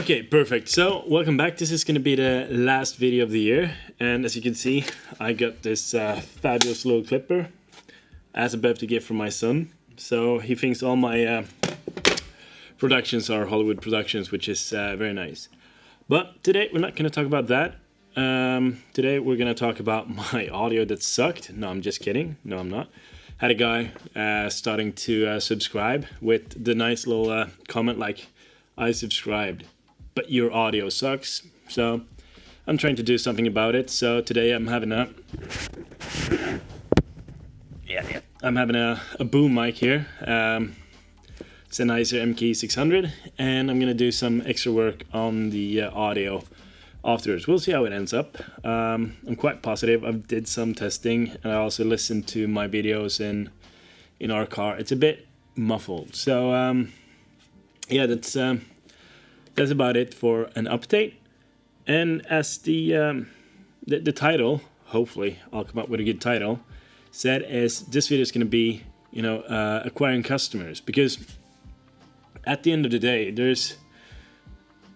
Okay, perfect. So, welcome back. This is going to be the last video of the year. And as you can see, I got this fabulous little clipper as a birthday gift from my son. So, he thinks all my productions are Hollywood productions, which is very nice. But today, we're not going to talk about that. Today, we're going to talk about my audio that sucked. No, I'm just kidding. No, I'm not. Had a guy starting to subscribe with the nice little comment like, I subscribed, but your audio sucks. So I'm trying to do something about it. So today I'm having a boom mic here. It's a nicer MK600, and I'm gonna do some extra work on the audio afterwards. We'll see how it ends up. I'm quite positive. I did some testing, and I also listened to my videos in our car. It's a bit muffled. So yeah, that's about it for an update. And as the title, hopefully I'll come up with a good title, said is this video is going to be, acquiring customers. Because at the end of the day,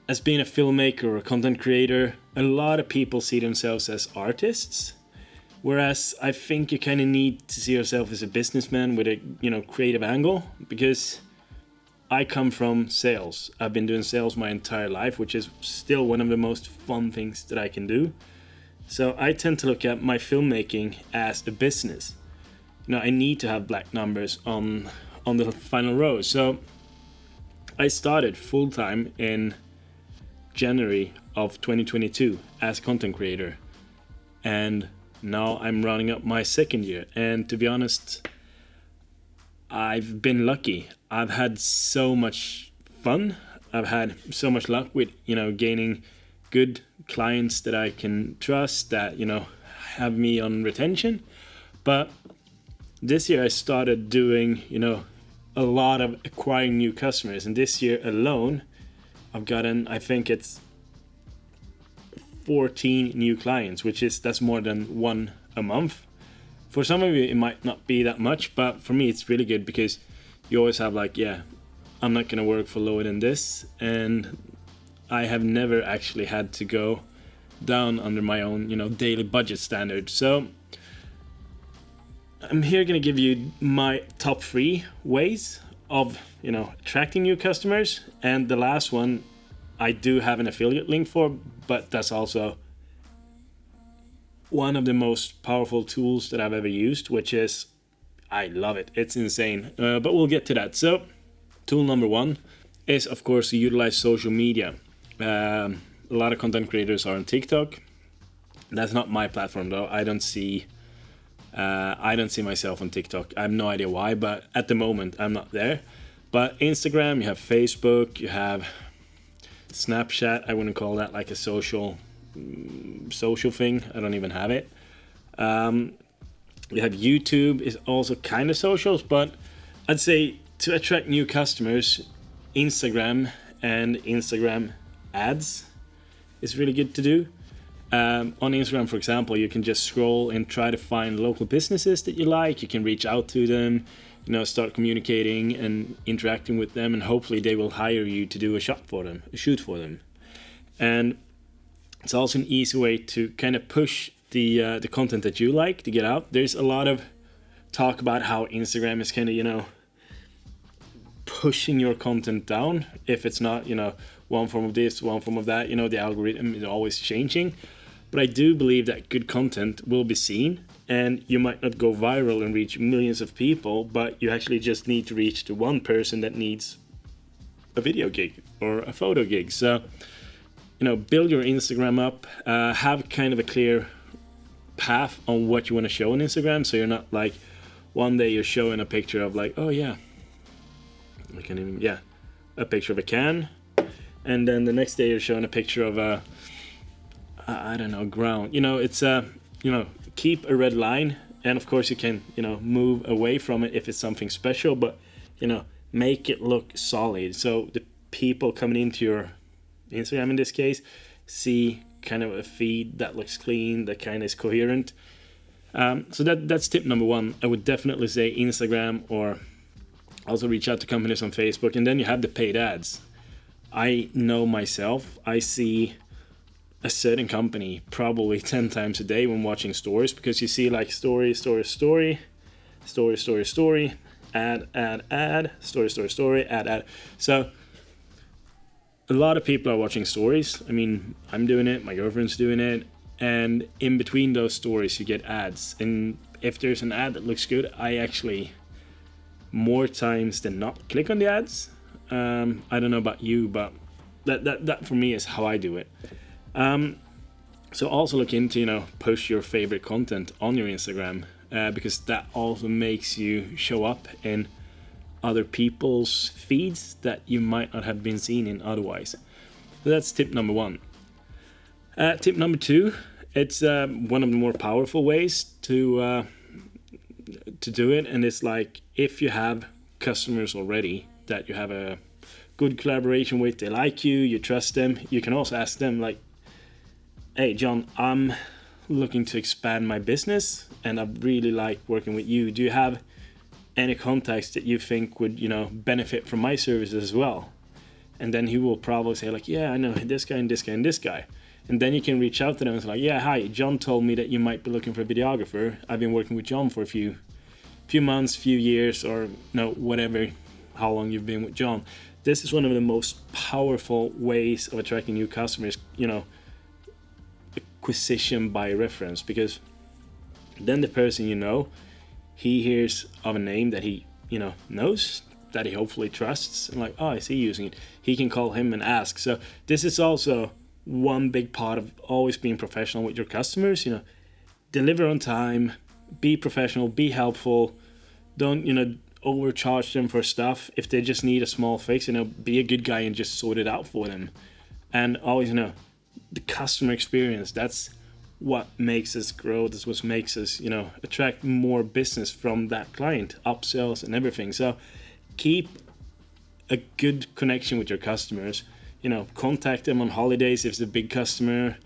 as being a filmmaker or a content creator, a lot of people see themselves as artists. Whereas I think you kind of need to see yourself as a businessman with a, creative angle, because I come from sales. I've been doing sales my entire life, which is still one of the most fun things that I can do. So I tend to look at my filmmaking as a business. I need to have black numbers on the final row. So I started full-time in January of 2022 as a content creator. And now I'm running up my second year. And to be honest, I've been lucky. I've had so much fun. I've had so much luck with, gaining good clients that I can trust, that, have me on retention. But this year I started doing, a lot of acquiring new customers. And this year alone, I've gotten, I think it's 14 new clients, that's more than one a month. For some of you, it might not be that much, but for me, it's really good because you always have I'm not going to work for lower than this. And I have never actually had to go down under my own, daily budget standard. So I'm here going to give you my top 3 ways of, attracting new customers. And the last one, I do have an affiliate link for, but that's also one of the most powerful tools that I've ever used, which is, I love it. It's insane. But we'll get to that. So, tool number 1 is, of course, to utilize social media. A lot of content creators are on TikTok. That's not my platform, though. I don't see myself on TikTok. I have no idea why, but at the moment, I'm not there. But Instagram, you have Facebook, you have Snapchat. I wouldn't call that like a social thing. I don't even have it. You have YouTube, is also kind of socials, but I'd say to attract new customers, Instagram and Instagram ads is really good to do. On Instagram, for example, you can just scroll and try to find local businesses that you like. You can reach out to them, start communicating and interacting with them, and hopefully they will hire you to do a shoot for them. And it's also an easy way to kind of push the content that you like to get out. There's a lot of talk about how Instagram is kind of, pushing your content down. If it's not, one form of this, one form of that, the algorithm is always changing. But I do believe that good content will be seen, and you might not go viral and reach millions of people, but you actually just need to reach to one person that needs a video gig or a photo gig. So, build your Instagram up, have kind of a clear path on what you want to show on Instagram. So you're not like, one day you're showing a picture of a picture of a can. And then the next day you're showing a picture of ground. It's, keep a red line. And of course you can, move away from it if it's something special, but, make it look solid. So the people coming into your Instagram in this case see kind of a feed that looks clean, that kind of is coherent. So that's tip number 1. I would definitely say Instagram, or also reach out to companies on Facebook, and then you have the paid ads. I know myself, I see a certain company probably 10 times a day when watching stories, because you see like story, story, story, story, story, story, ad, ad, ad, story, story, story, ad, ad. So a lot of people are watching stories. I mean, I'm doing it, my girlfriend's doing it, and in between those stories you get ads. And if there's an ad that looks good, I actually more times than not click on the ads. I don't know about you, but that for me is how I do it. So also look into, push your favorite content on your Instagram, because that also makes you show up in other people's feeds that you might not have been seen in otherwise. So that's tip number 1. Tip number 2, it's one of the more powerful ways to do it, and it's like, if you have customers already that you have a good collaboration with, they like you, you trust them, you can also ask them like, hey John, I'm looking to expand my business and I really like working with you. Do you have any contacts that you think would, benefit from my services as well? And then he will probably say like, yeah, I know this guy and this guy and this guy. And then you can reach out to them and say like, yeah, hi, John told me that you might be looking for a videographer. I've been working with John for a few months, few years, or whatever, how long you've been with John. This is one of the most powerful ways of attracting new customers, acquisition by reference, because then the person he hears of a name that he knows, that he hopefully trusts, and like, oh, I see you using it, he can call him and ask. So this is also one big part of always being professional with your customers. Deliver on time, be professional, be helpful, don't overcharge them for stuff. If they just need a small fix, be a good guy and just sort it out for them. And always the customer experience, that's what makes us grow. That's what makes us attract more business from that client, upsells and everything. So keep a good connection with your customers. Contact them on holidays if it's a big customer.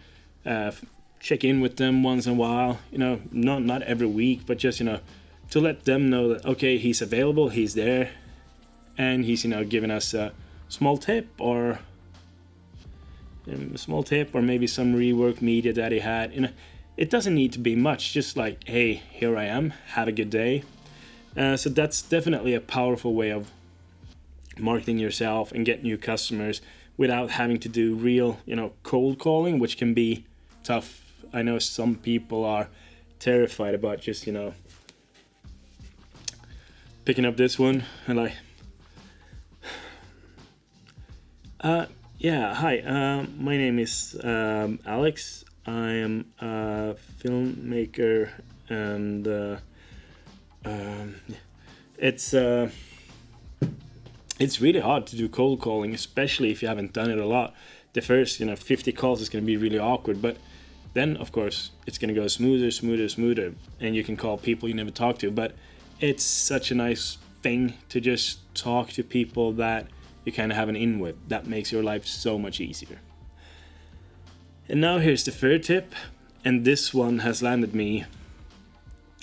Check in with them once in a while. Not every week, but just to let them know that, okay, he's available, he's there, and he's giving us a small tip or maybe some rework media that he had. It doesn't need to be much, just like, hey, here I am, have a good day. So that's definitely a powerful way of marketing yourself and get new customers without having to do real cold calling, which can be tough. I know some people are terrified about just picking up this one and like, yeah, hi, my name is Alex. I am a filmmaker, and it's really hard to do cold calling, especially if you haven't done it a lot. The first 50 calls is going to be really awkward, but then of course it's going to go smoother, and you can call people you never talked to. But it's such a nice thing to just talk to people that you kind of have an in with. That makes your life so much easier. And now here's the third tip, and this one has landed me,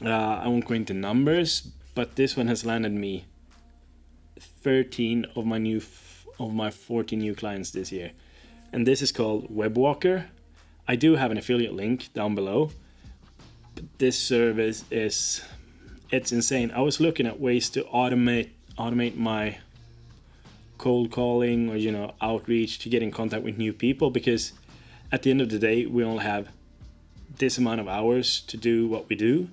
I won't go into numbers, but this one has landed me 13 of my 14 new clients this year. And this is called Webwalker. I do have an affiliate link down below, but this service it's insane. I was looking at ways to automate my cold calling or outreach to get in contact with new people, because at the end of the day we only have this amount of hours to do what we do.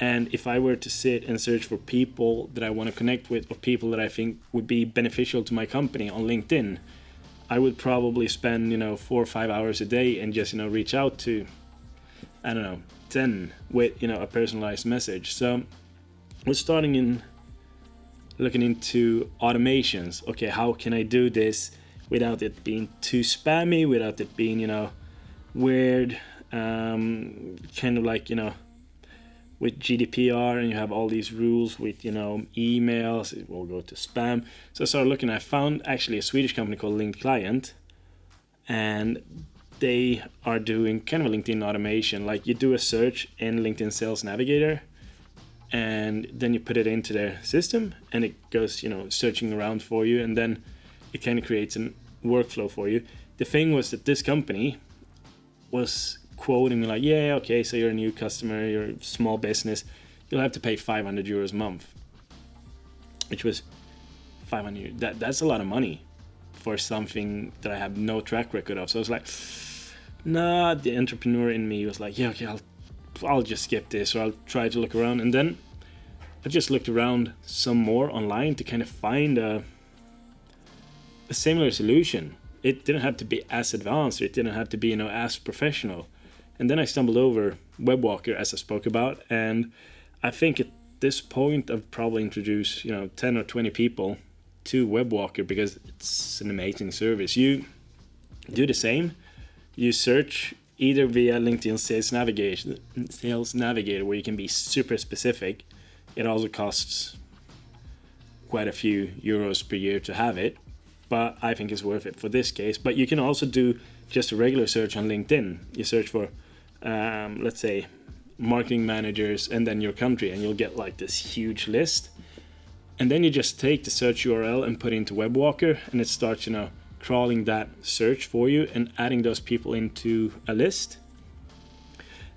And if I were to sit and search for people that I want to connect with, or people that I think would be beneficial to my company on LinkedIn, I would probably spend 4 or 5 hours a day and just reach out to, I don't know, 10 with a personalized message. So we're looking into automations. Okay, how can I do this without it being too spammy, without it being weird, kind of like with GDPR, and you have all these rules with emails, it will go to spam. So I started looking. I found actually a Swedish company called Linked Client, and they are doing kind of a LinkedIn automation. Like, you do a search in LinkedIn Sales Navigator, and then you put it into their system, and it goes searching around for you, and then it kind of creates a workflow for you. The thing was that this company was quoting me like, yeah, okay, so you're a new customer, you're a small business, you'll have to pay 500 euros a month, which was 500. That's a lot of money for something that I have no track record of. So I was like, nah. The entrepreneur in me was like, yeah, okay, I'll just skip this, or I'll try to look around. And then I just looked around some more online to kind of find a similar solution. It didn't have to be as advanced, or it didn't have to be, as professional. And then I stumbled over Webwalker, as I spoke about, and I think at this point I've probably introduced 10 or 20 people to Webwalker because it's an amazing service. You do the same. You search either via LinkedIn Sales Navigator, where you can be super specific. It also costs quite a few euros per year to have it, but I think it's worth it for this case. But you can also do just a regular search on LinkedIn. You search for, let's say, marketing managers and then your country, and you'll get like this huge list. And then you just take the search URL and put it into Webwalker, and it starts, crawling that search for you and adding those people into a list.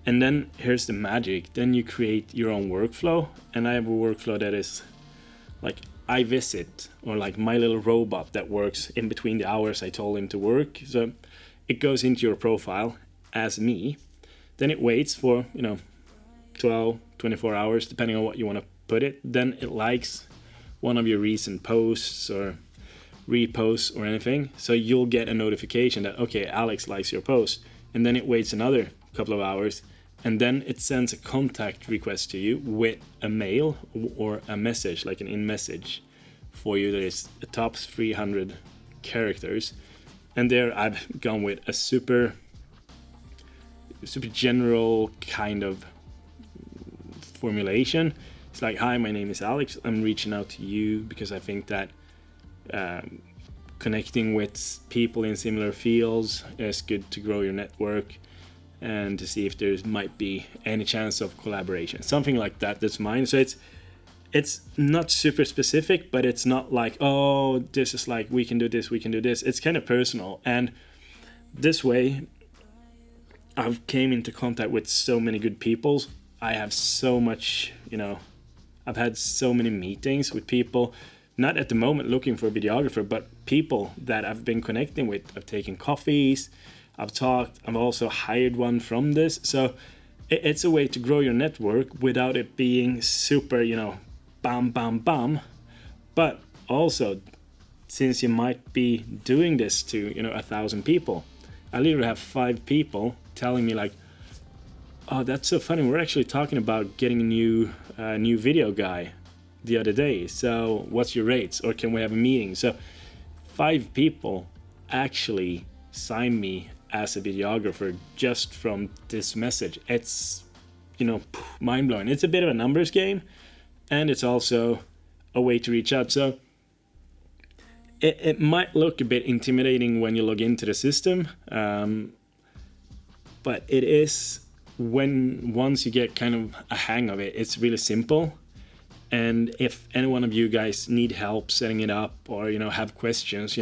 And then here's the magic. Then you create your own workflow. And I have a workflow that is like iVisit, or like my little robot that works in between the hours I told him to work. So it goes into your profile as me. Then it waits for, 12, 24 hours, depending on what you want to put it. Then it likes one of your recent posts or reposts or anything. So you'll get a notification that, okay, Alex likes your post. And then it waits another couple of hours. And then it sends a contact request to you with a mail or a message, like an in-message for you that is the top 300 characters. And there I've gone with a super general kind of formulation. It's like, hi, my name is Alex. I'm reaching out to you because I think that connecting with people in similar fields is good to grow your network and to see if there might be any chance of collaboration. Something like that. That's mine. So it's not super specific, but it's not like, oh, this is like, we can do this, we can do this. It's kind of personal. And this way, I've came into contact with so many good people. I have so much, I've had so many meetings with people, not at the moment looking for a videographer, but people that I've been connecting with. I've taken coffees, I've talked, I've also hired one from this. So it's a way to grow your network without it being super, bam, bam, bam. But also, since you might be doing this to, 1,000 people, I literally have 5 people telling me like, oh, that's so funny. We're actually talking about getting a new video guy the other day. So what's your rates? Or can we have a meeting? So 5 people actually signed me as a videographer just from this message. It's, mind blowing. It's a bit of a numbers game, and it's also a way to reach out. So it might look a bit intimidating when you log into the system, but it is, once you get kind of a hang of it, it's really simple. And if any one of you guys need help setting it up, or have questions,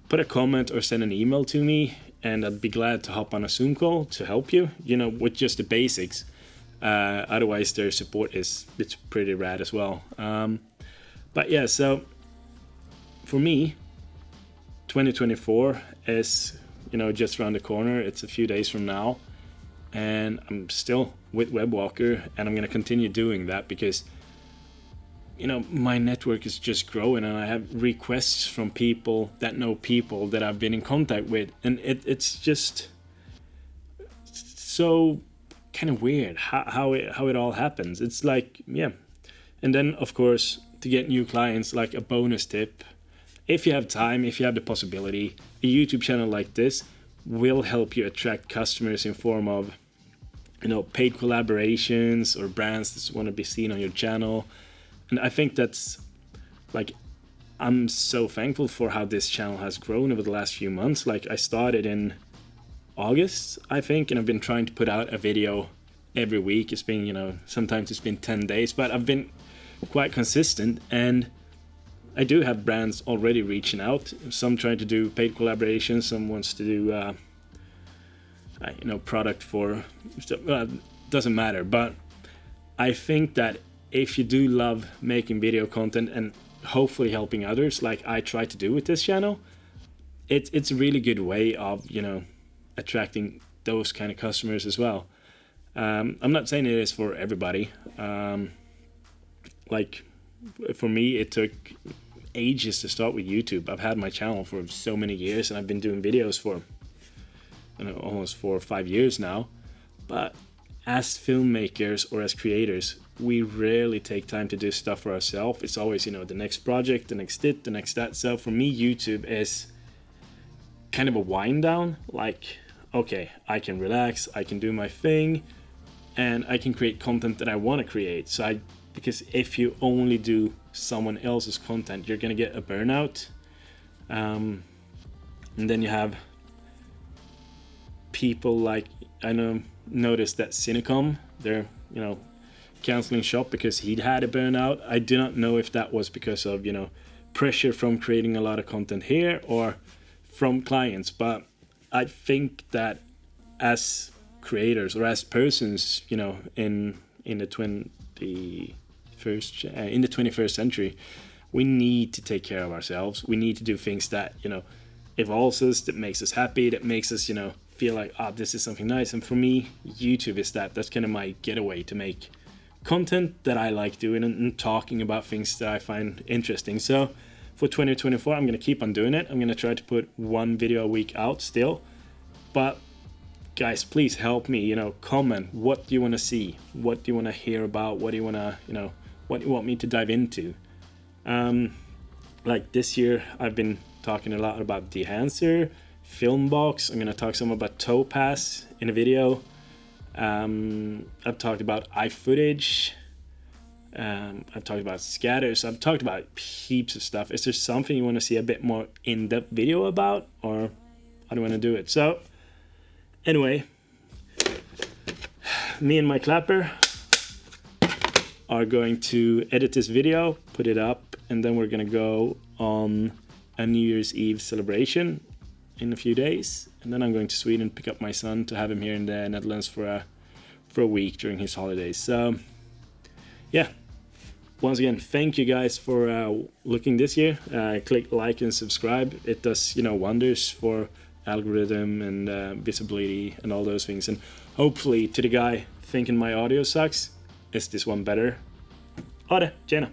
put a comment or send an email to me, and I'd be glad to hop on a Zoom call to help you, with just the basics. Otherwise, their support it's pretty rad as well. But yeah, so for me, 2024 is just around the corner. It's a few days from now, and I'm still with Webwalker, and I'm going to continue doing that because my network is just growing, and I have requests from people that know people that I've been in contact with, and it's just so kind of weird how it all happens. It's like, yeah. And then of course, to get new clients, like a bonus tip, if you have time, if you have the possibility, a YouTube channel like this will help you attract customers in form of paid collaborations or brands that want to be seen on your channel. And I think that's like, I'm so thankful for how this channel has grown over the last few months. Like, I started in August, I think, and I've been trying to put out a video every week. It's been, sometimes it's been 10 days, but I've been quite consistent. And I do have brands already reaching out. Some trying to do paid collaborations. Some wants to do product for doesn't matter. But I think that if you do love making video content and hopefully helping others, like I try to do with this channel, it's a really good way of attracting those kind of customers as well. I'm not saying it is for everybody. Like for me, it took ages to start with YouTube. I've had my channel for so many years, and I've been doing videos for almost 4 or 5 years now. But as filmmakers or as creators, we rarely take time to do stuff for ourselves. It's always the next project, the next the next that. So for me, YouTube is kind of a wind down. Like, okay, I can relax, I can do my thing, and I can create content that I want to create. Because if you only do someone else's content, you're gonna get a burnout, and then you have people like noticed that Cinecom, they're canceling shop because he'd had a burnout. I do not know if that was because of pressure from creating a lot of content here or from clients, but I think that as creators or as persons in the 21st century, we need to take care of ourselves. We need to do things that evolves us, that makes us happy, that makes us feel like this is something nice. And for me, YouTube is that's kind of my getaway to make content that I like doing and talking about things that I find interesting. So for 2024, I'm going to keep on doing it. I'm going to try to put 1 video a week out still. But guys, please help me, comment. What do you want to see? What do you want to hear about? What do you want to, what do you want me to dive into? Like this year, I've been talking a lot about Dehancer, Filmbox. I'm going to talk some about Topaz in a video. I've talked about iFootage. I've talked about scatters. I've talked about heaps of stuff. Is there something you want to see a bit more in-depth video about, or how do you want to do it? So anyway, me and my clapper are going to edit this video, put it up, and then we're gonna go on a New Year's Eve celebration in a few days, and then I'm going to Sweden, pick up my son to have him here in the Netherlands for a week during his holidays. So yeah, once again, thank you guys for looking this year. Click like and subscribe. It does wonders for algorithm and visibility and all those things. And hopefully, to the guy thinking my audio sucks, is this one better? Ha det, tjena!